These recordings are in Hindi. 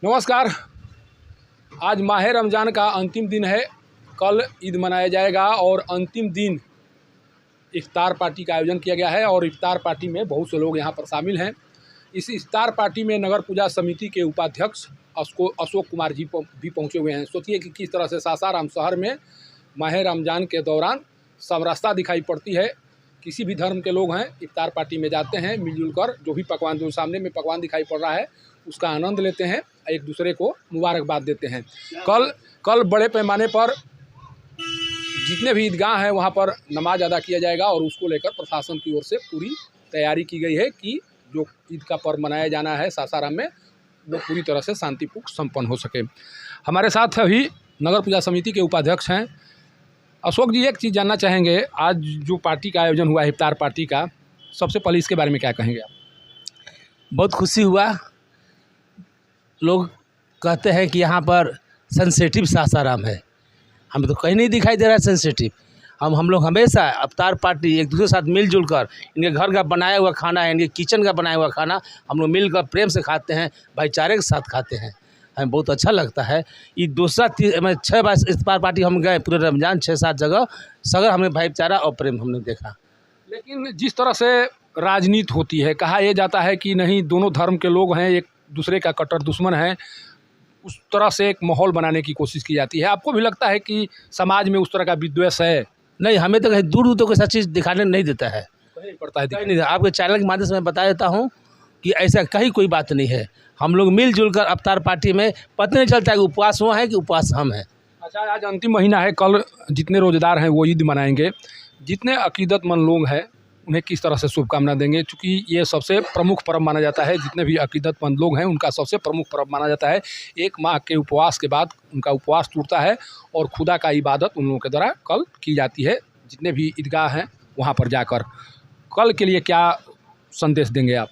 नमस्कार। आज माह रमज़ान का अंतिम दिन है। कल ईद मनाया जाएगा और अंतिम दिन इफ्तार पार्टी का आयोजन किया गया है और इफ्तार पार्टी में बहुत से लोग यहाँ पर शामिल हैं। इस इफ्तार पार्टी में नगर पूजा समिति के उपाध्यक्ष अशोक कुमार जी भी पहुँचे हुए हैं। सोचिए कि किस तरह से सासाराम शहर में माह रमज़ान के दौरान समरसता दिखाई पड़ती है। किसी भी धर्म के लोग हैं, इफ्तार पार्टी में जाते हैं, मिलजुल कर जो भी पकवान, जो सामने में पकवान दिखाई पड़ रहा है उसका आनंद लेते हैं, एक दूसरे को मुबारकबाद देते हैं। कल बड़े पैमाने पर जितने भी ईदगाह हैं वहाँ पर नमाज अदा किया जाएगा और उसको लेकर प्रशासन की ओर से पूरी तैयारी की गई है कि जो ईद का पर्व मनाया जाना है सासाराम में वो पूरी तरह से शांतिपूर्ण संपन्न हो सके। हमारे साथ अभी नगर पूजा समिति के उपाध्यक्ष हैं अशोक जी। एक चीज़ जानना चाहेंगे, आज जो पार्टी का आयोजन हुआ है इफ्तार पार्टी का, सबसे पहले इसके बारे में क्या कहेंगे आप? बहुत खुशी हुआ। लोग कहते हैं कि यहाँ पर सेंसिटिव सासाराम है, हमें तो कहीं नहीं दिखाई दे रहा है सेंसिटिव। हम लोग हमेशा इफ्तार पार्टी एक दूसरे के साथ मिलजुल कर, इनके घर का बनाया हुआ खाना है, इनके किचन का बनाया हुआ खाना हम लोग मिलकर प्रेम से खाते हैं, भाईचारे के साथ खाते हैं। हमें बहुत अच्छा लगता है। ये दूसरा 6 बार इफ्तार पार्टी हम गए पूरे रमज़ान, 6-7 जगह, सगर हमें भाईचारा और प्रेम हमने देखा। लेकिन जिस तरह से राजनीति होती है, कहा यह जाता है कि नहीं दोनों धर्म के लोग हैं, एक दूसरे का कट्टर दुश्मन है, उस तरह से एक माहौल बनाने की कोशिश की जाती है। आपको भी लगता है कि समाज में उस तरह का विद्वेष है? नहीं, हमें तो कहीं दूर तो कोई ऐसा चीज़ दिखाने नहीं देता है, कहीं पड़ता है नहीं। आपके चैनल के माध्यम से मैं बता देता हूँ कि ऐसा कहीं कोई बात नहीं है। हम लोग मिलजुल कर इफ्तार पार्टी में पता नहीं चलता है कि उपवास हुआ है कि उपवास हम हैं। अच्छा, आज अंतिम महीना है, कल जितने रोज़ेदार हैं वो ईद मनाएंगे, जितने अकीदतमंद लोग हैं उन्हें किस तरह से शुभकामना देंगे? चूँकि ये सबसे प्रमुख पर्व माना जाता है, जितने भी अकीदतमंद लोग हैं उनका सबसे प्रमुख पर्व माना जाता है। 1 माह के उपवास के बाद उनका उपवास टूटता है और खुदा का इबादत उन लोगों के द्वारा कल की जाती है, जितने भी ईदगाह हैं वहाँ पर जाकर। कल के लिए क्या संदेश देंगे आप?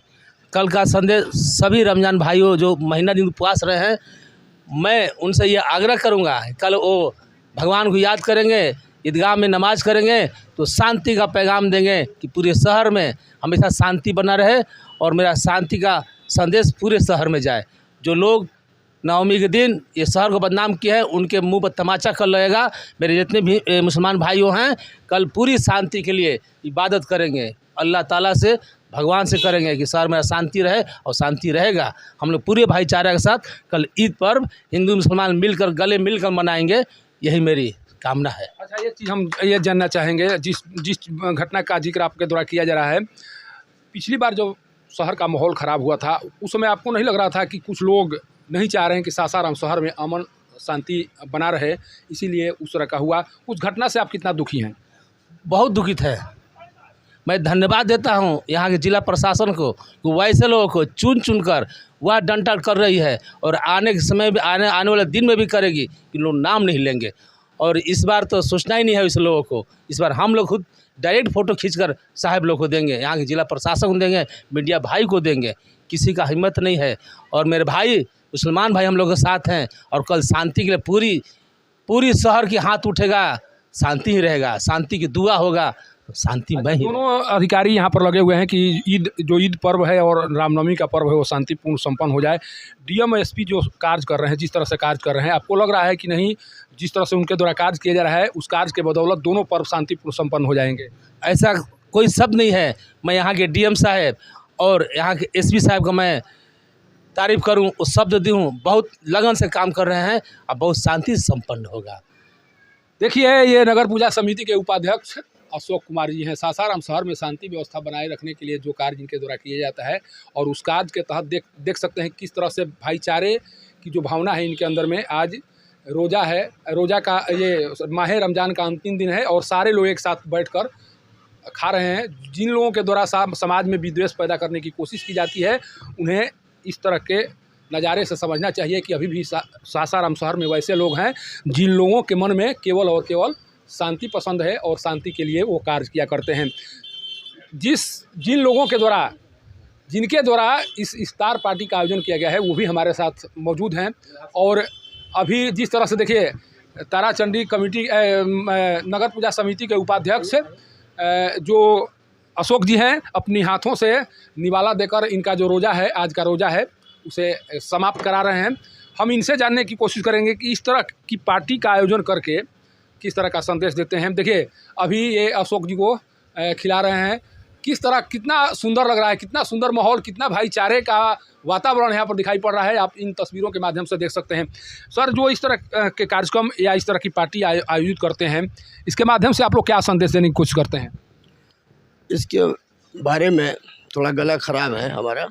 कल का संदेश सभी रमज़ान भाइयों जो महीना दिन उपवास रहे हैं, मैं उनसे ये आग्रह करूँगा, कल वो भगवान को याद करेंगे, ईदगाह में नमाज करेंगे तो शांति का पैगाम देंगे कि पूरे शहर में हमेशा शांति बना रहे और मेरा शांति का संदेश पूरे शहर में जाए। जो लोग नवमी के दिन ये शहर को बदनाम किए हैं उनके मुंह पर तमाचा कल लगेगा। मेरे जितने भी मुसलमान भाइयों हैं कल पूरी शांति के लिए इबादत करेंगे, अल्लाह ताला से, भगवान से करेंगे कि शहर में शांति रहे और शांति रहेगा। हम लोग पूरे भाईचारे के साथ कल ईद पर्व हिंदू मुसलमान मिलकर गले मिलकर मनाएंगे, यही मेरी कामना है। अच्छा, ये चीज़ हम ये जानना चाहेंगे, जिस घटना का जिक्र आपके द्वारा किया जा रहा है, पिछली बार जो शहर का माहौल ख़राब हुआ था उस समय आपको नहीं लग रहा था कि कुछ लोग नहीं चाह रहे हैं कि सासाराम शहर में अमन शांति बना रहे, इसीलिए उस तरह का हुआ? उस घटना से आप कितना दुखी हैं? बहुत दुखित है। मैं धन्यवाद देता हूँ यहाँ के जिला प्रशासन को, वैसे लोगों को चुन कर वह डंटा कर रही है और आने के समय भी आने वाले दिन में भी करेगी कि लोग नाम नहीं लेंगे। और इस बार तो सोचना ही नहीं है इस लोगों को। इस बार हम लोग खुद डायरेक्ट फ़ोटो खींचकर साहब लोग को देंगे, यहाँ के जिला प्रशासन को देंगे, मीडिया भाई को देंगे। किसी का हिम्मत नहीं है और मेरे भाई मुसलमान भाई हम लोग के साथ हैं और कल शांति के लिए पूरी शहर की हाथ उठेगा, शांति ही रहेगा, शांति की दुआ होगा, शांति में ही। दोनों अधिकारी यहाँ पर लगे हुए हैं कि ईद पर्व है और रामनवमी का पर्व है वो शांतिपूर्ण संपन्न हो जाए। डीएम एसपी जो कार्य कर रहे हैं, जिस तरह से कार्य कर रहे हैं, आपको लग रहा है कि नहीं जिस तरह से उनके द्वारा कार्य किया जा रहा है उस कार्य के बदौलत दोनों पर्व शांतिपूर्ण संपन्न हो जाएंगे? ऐसा कोई शब्द नहीं है। मैं यहाँ के डीएम साहब और यहाँ के एसपी साहब का मैं तारीफ़ करूँ, उस शब्द दूँ, बहुत लगन से काम कर रहे हैं और बहुत शांति से संपन्न होगा। देखिए, ये नगर पूजा समिति के उपाध्यक्ष अशोक कुमार जी हैं। सासाराम शहर में शांति व्यवस्था बनाए रखने के लिए जो कार्य जिनके द्वारा किया जाता है और उस कार्य के तहत देख सकते हैं किस तरह से भाईचारे की जो भावना है इनके अंदर में। आज रोज़ा है, रोज़ा का ये माह रमज़ान का अंतिम दिन है और सारे लोग एक साथ बैठकर खा रहे हैं। जिन लोगों के द्वारा समाज में विद्वेष पैदा करने की कोशिश की जाती है उन्हें इस तरह के नज़ारे से समझना चाहिए कि अभी भी सासाराम शहर में वैसे लोग हैं जिन लोगों के मन में केवल और केवल शांति पसंद है और शांति के लिए वो कार्य किया करते हैं। जिन लोगों के द्वारा जिनके द्वारा इस इफ्तार पार्टी का आयोजन किया गया है वो भी हमारे साथ मौजूद हैं। और अभी जिस तरह से देखिए ताराचंडी कमेटी नगर पूजा समिति के उपाध्यक्ष जो अशोक जी हैं अपनी हाथों से निवाला देकर इनका जो रोज़ा है, आज का रोज़ा है, उसे समाप्त करा रहे हैं। हम इनसे जानने की कोशिश करेंगे कि इस तरह की पार्टी का आयोजन करके किस तरह का संदेश देते हैं। देखिए अभी ये अशोक जी को खिला रहे हैं, किस तरह, कितना सुंदर लग रहा है, कितना सुंदर माहौल, कितना भाईचारे का वातावरण यहाँ पर दिखाई पड़ रहा है। आप इन तस्वीरों के माध्यम से देख सकते हैं। सर, जो इस तरह के कार्यक्रम या इस तरह की पार्टी आयोजित करते हैं, इसके माध्यम से आप लोग क्या संदेश देने की कोशिश करते हैं? इसके बारे में थोड़ा गला ख़राब है हमारा।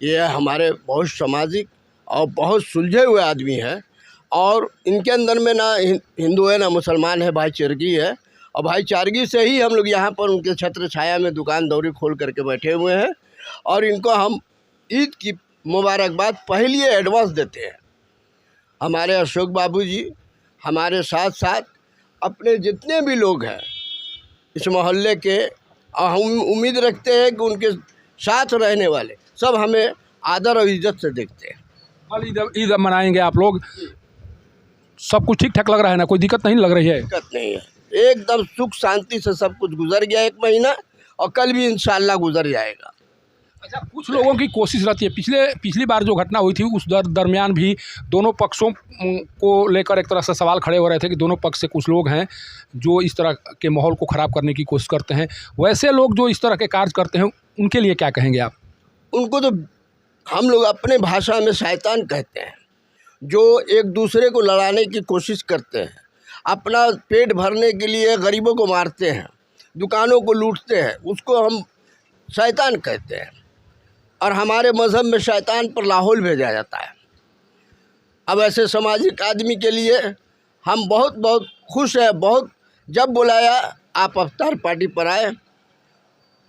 ये हमारे बहुत सामाजिक और बहुत सुलझे हुए आदमी हैं, और इनके अंदर में ना हिंदू है ना मुसलमान है, भाईचारगी है। और भाईचारगी से ही हम लोग यहाँ पर उनके छत्र छाया में दुकान दौरी खोल करके बैठे हुए हैं, और इनको हम ईद की मुबारकबाद पहले एडवांस देते हैं। हमारे अशोक बाबू जी हमारे साथ साथ अपने जितने भी लोग हैं इस मोहल्ले के, और हम उम्मीद रखते हैं कि उनके साथ रहने वाले सब हमें आदर और इज्जत से देखते हैं। कल ईद मनाएंगे आप लोग, सब कुछ ठीक ठाक लग रहा है ना? कोई दिक्कत नहीं लग रही है? दिक्कत नहीं है, एकदम सुख शांति से सब कुछ गुजर गया 1 महीना, और कल भी इंशाल्लाह गुजर जाएगा। अच्छा, कुछ लोगों की कोशिश रहती है, पिछली बार जो घटना हुई थी उस दरमियान भी दोनों पक्षों को लेकर एक तरह से सवाल खड़े हो रहे थे कि दोनों पक्ष से कुछ लोग हैं जो इस तरह के माहौल को ख़राब करने की कोशिश करते हैं। वैसे लोग जो इस तरह के कार्य करते हैं उनके लिए क्या कहेंगे आप? उनको तो हम लोग अपने भाषा में शैतान कहते हैं, जो एक दूसरे को लड़ाने की कोशिश करते हैं, अपना पेट भरने के लिए गरीबों को मारते हैं, दुकानों को लूटते हैं, उसको हम शैतान कहते हैं। और हमारे मज़हब में शैतान पर लाहौल भेजा जाता है। अब ऐसे सामाजिक आदमी के लिए हम बहुत बहुत खुश हैं। बहुत जब बुलाया आप अफ्तार पार्टी पर आए,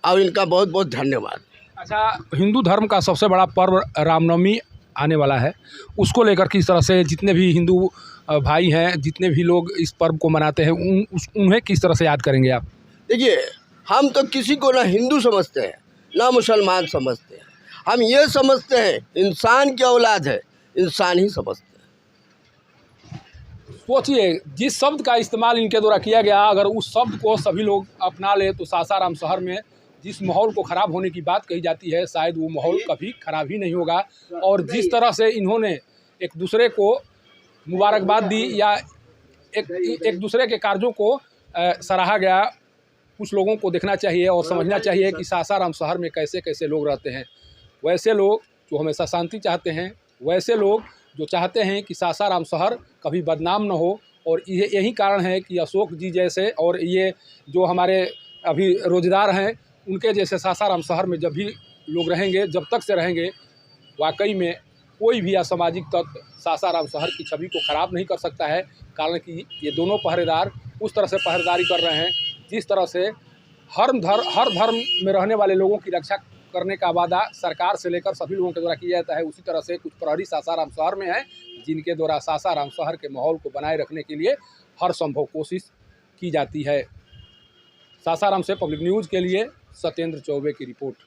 और इनका बहुत बहुत धन्यवाद। अच्छा, हिंदू धर्म का सबसे बड़ा पर्व रामनवमी आने वाला है, उसको लेकर किस तरह से जितने भी हिंदू भाई हैं, जितने भी लोग इस पर्व को मनाते हैं, उन्हें किस तरह से याद करेंगे आप? देखिए, हम तो किसी को ना हिंदू समझते हैं ना मुसलमान समझते हैं। हम ये समझते हैं इंसान की औलाद है, इंसान ही समझते हैं। सोचिए, जिस शब्द का इस्तेमाल इनके द्वारा किया गया, अगर उस शब्द को सभी लोग अपना ले तो सासाराम शहर में जिस माहौल को ख़राब होने की बात कही जाती है, शायद वो माहौल कभी ख़राब ही नहीं होगा। और जिस तरह से इन्होंने एक दूसरे को मुबारकबाद दी या एक दूसरे के कार्यों को सराहा गया, कुछ लोगों को देखना चाहिए और समझना चाहिए कि सासाराम शहर में कैसे कैसे लोग रहते हैं। वैसे लोग जो हमेशा शांति चाहते हैं, वैसे लोग जो चाहते हैं कि सासाराम शहर कभी बदनाम न हो। और यही कारण है कि अशोक जी जैसे और ये जो हमारे अभी रोजगार हैं, उनके जैसे सासाराम शहर में जब भी लोग रहेंगे, जब तक से रहेंगे, वाकई में कोई भी असामाजिक तत्व सासाराम शहर की छवि को ख़राब नहीं कर सकता है। कारण कि ये दोनों पहरेदार उस तरह से पहरेदारी कर रहे हैं जिस तरह से हर धर्म में रहने वाले लोगों की रक्षा करने का वादा सरकार से लेकर सभी लोगों के द्वारा किया जाता है। उसी तरह से कुछ प्रहरी सासाराम शहर में हैं, जिनके द्वारा सासाराम शहर के माहौल को बनाए रखने के लिए हर संभव कोशिश की जाती है। सासाराम से पब्लिक न्यूज़ के लिए सत्येंद्र चौबे की रिपोर्ट।